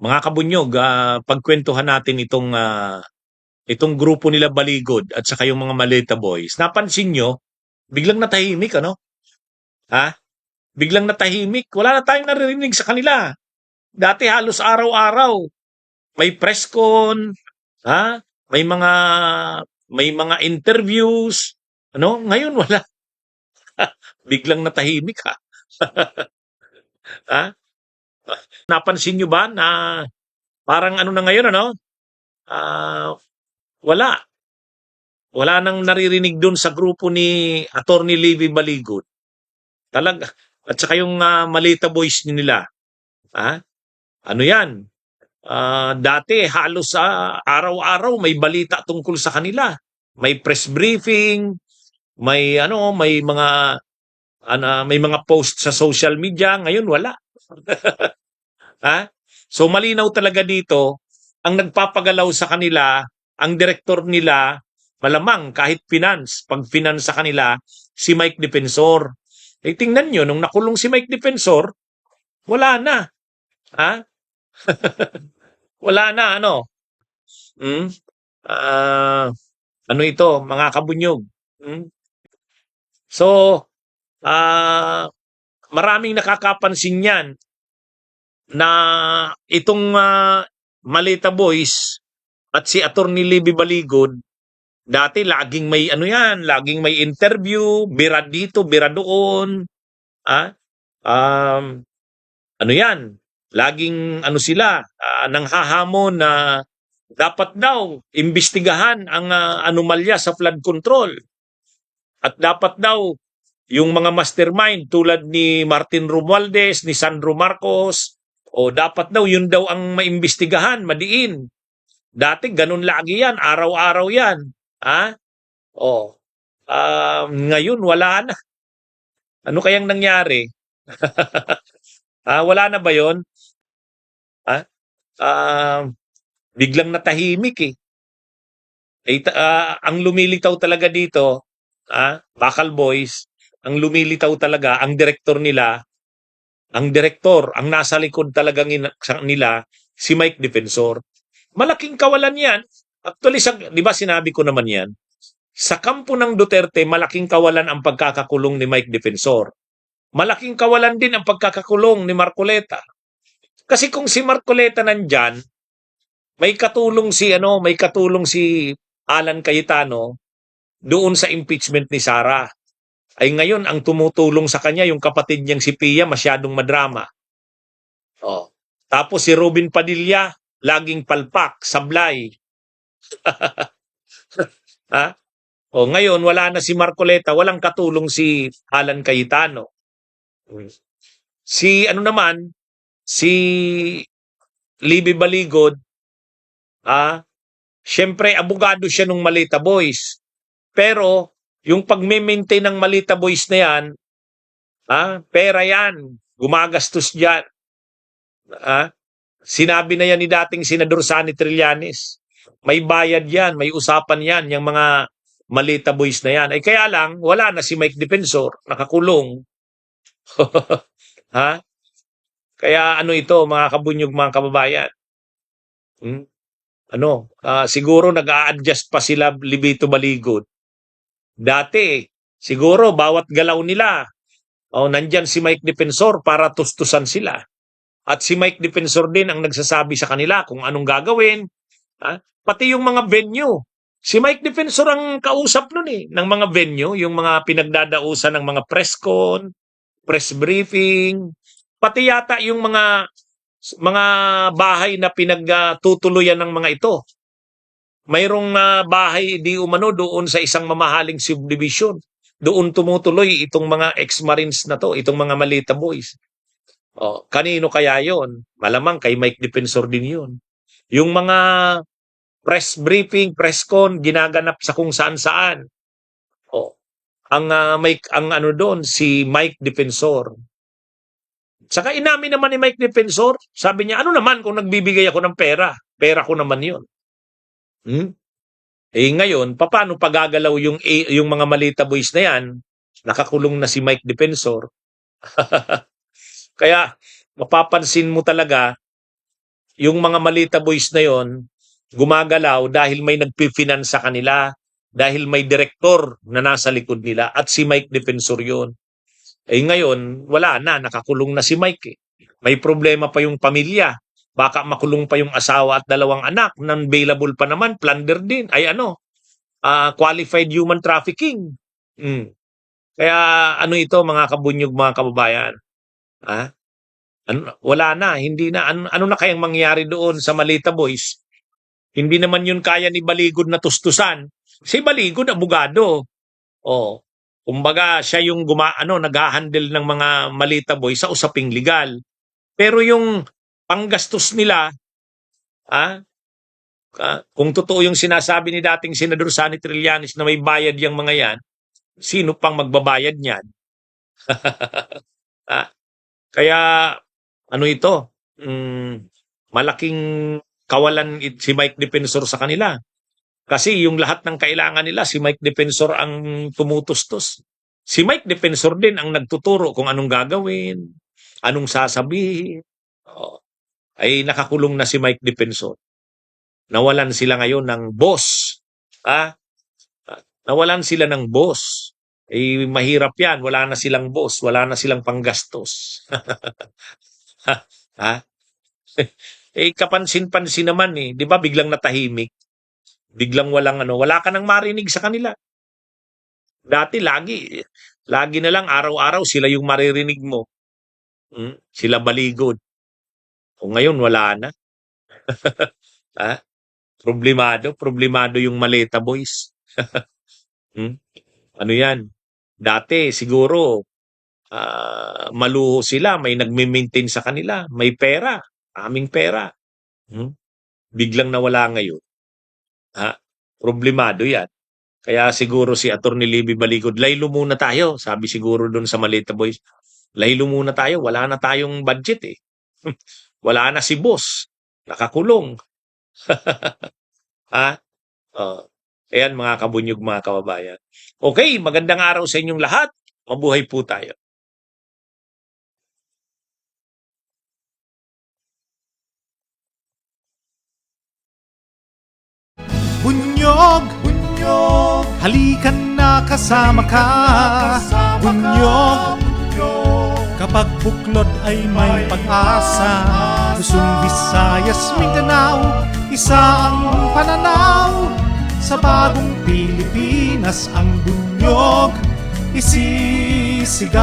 Mga kabunyog, pagkwentuhan natin itong grupo nila Baligod at saka yung mga Maleta Boys. Napansin nyo, biglang natahimik, ano? Ha? Biglang natahimik. Wala na tayong naririnig sa kanila. Dati halos araw-araw may press con, ha? May mga may mga interviews, ano? Ngayon wala. Biglang natahimik, ha? Ha? Napansin nyo ba na parang ano na ngayon, ano? Ah, wala. Wala nang naririnig doon sa grupo ni Attorney Levy Baligod. Talaga. At saka yung Malita Boys nila. Ha? Ano yan? Dati halos araw-araw may balita tungkol sa kanila. May press briefing, may mga post sa social media. Ngayon wala. Ha? So malinaw talaga dito, ang nagpapagalaw sa kanila, ang direktor nila, malamang kahit finance, pag finance sa kanila, si Mike Defensor. Eh tingnan nyo, nung nakulong si Mike Defensor, wala na. Ha? Wala na, ano? Hmm? Ah, ano ito, mga kabunyog? Hmm? So, maraming nakakapansin yan na itong Maleta Boys at si Attorney Libby Baligod, dati laging may ano yan, laging may interview, bira dito, bira doon. Ah? Um, ano yan? Laging ano sila, nanghahamon na dapat daw imbestigahan ang anomalya sa flood control. At dapat daw yung mga mastermind tulad ni Martin Romualdez, ni Sandro Marcos, o dapat daw yun daw ang maimbestigahan, madiin. Dati ganun lagi yan, araw-araw yan. Ha? O, ngayon wala na. Ano kayang nangyari? Wala na ba yon? Ha? Biglang natahimik eh. Ang lumilitaw talaga dito, Bakal Boys, ang lumilitaw talaga, ang direktor nila, ang nasa likod talaga nila, si Mike Defensor. Malaking kawalan yan. Actually, di ba sinabi ko naman yan? Sa kampo ng Duterte, malaking kawalan ang pagkakakulong ni Mike Defensor. Malaking kawalan din ang pagkakakulong ni Marcoleta. Kasi kung si Marcoleta nandyan, may katulong si Alan Cayetano doon sa impeachment ni Sara. Ay ngayon, ang tumutulong sa kanya, yung kapatid niyang si Pia, masyadong madrama. Oh. Tapos si Robin Padilla, laging palpak, sablay. Ha? O ngayon, wala na si Marcoleta, walang katulong si Alan Cayetano. Si Libby Baligod, syempre abogado siya nung Malita Boys. Pero yung pagme-maintain ng Malita Boys na yan, pera yan, gumagastos diyan. Sinabi na yan ni dating Senador Sani Trillanes. May bayad yan, may usapan yan, yung mga Malita Boys na yan. Ay kaya lang, wala na si Mike Defensor, nakakulong. Ha? Kaya ano ito, mga kabunyog, mga kababayan? Siguro nag-a-adjust pa sila Libito Baligod. Dati, siguro bawat galaw nila, nandyan si Mike Defensor para tustusan sila. At si Mike Defensor din ang nagsasabi sa kanila kung anong gagawin. Pati yung mga venue. Si Mike Defensor ang kausap nun ng mga venue, yung mga pinagdadausan ng mga press con, press briefing, pati yata yung mga bahay na pinagtutuluyan ng mga ito. Mayroong bahay di umano doon sa isang mamahaling subdivision. Doon tumutuloy itong mga ex-marines na to, itong mga Malita Boys. Kanino kaya yon? Malamang kay Mike Defensor din yun. Yung mga press briefing, press con, ginaganap sa kung saan-saan. Ang ano doon, si Mike Defensor. Saka inamin naman ni Mike Defensor, sabi niya, ano naman kung nagbibigay ako ng pera? Pera ko naman yun. Ngayon, paano pagagalaw yung mga Malita Boys na yan? Nakakulong na si Mike Defensor. Kaya, mapapansin mo talaga, yung mga Malita Boys na yon gumagalaw dahil may nagpifinance sa kanila, dahil may direktor na nasa likod nila at si Mike Defensor yun. Eh ngayon, wala na, nakakulong na si Mike. May problema pa yung pamilya. Baka makulong pa yung asawa at 2 anak. Non-bailable pa naman, plunder din. Ay qualified human trafficking. Mm. Kaya ito mga kabunyog, mga kababayan? Wala na, hindi na. Ano na kayang mangyari doon sa Malita Boys? Hindi naman yun kaya ni Baligod na tustusan. Si Baligod, abogado. Kumbaga, siya yung nag-handle ng mga Malita Boys sa usaping legal. Pero yung panggastos nila, kung totoo yung sinasabi ni dating Senador Sonny Trillanes na may bayad yung mga yan, sino pang magbabayad niyan? Kaya, ito? Malaking kawalan si Mike Defensor sa kanila. Kasi yung lahat ng kailangan nila, si Mike Defensor ang tumutustos. Si Mike Defensor din ang nagtuturo kung anong gagawin, anong sasabihin. Ay nakakulong na si Mike Defensor. Nawalan sila ngayon ng boss. Nawalan sila ng boss. Mahirap yan. Wala na silang boss. Wala na silang panggastos. Kapansin-pansin naman di ba biglang natahimik? Biglang wala ka nang marinig sa kanila. Dati lagi na lang araw-araw sila yung maririnig mo. Sila Baligod. O ngayon wala na. Problemado yung Malita Boys. Ano yan? Dati siguro maluho sila, may nagme-maintain sa kanila, may pera, aming pera. Biglang nawala ngayon. Problemado yan. Kaya siguro si Atty. Libby Baligod, laylo muna tayo, sabi siguro doon sa Malita Boys. Laylo muna tayo, wala na tayong budget Wala na si boss, nakakulong. Ayan mga kabunyog, mga kababayan. Okay, magandang araw sa inyong lahat. Mabuhay po tayo. Bunyog, halikan na kasama ka. Bunyog, kapag buklod ay may pag-asa. Luzon, Visayas, Mindanao, isa ang pananaw. Sa bagong Pilipinas ang bunyog isisigaw.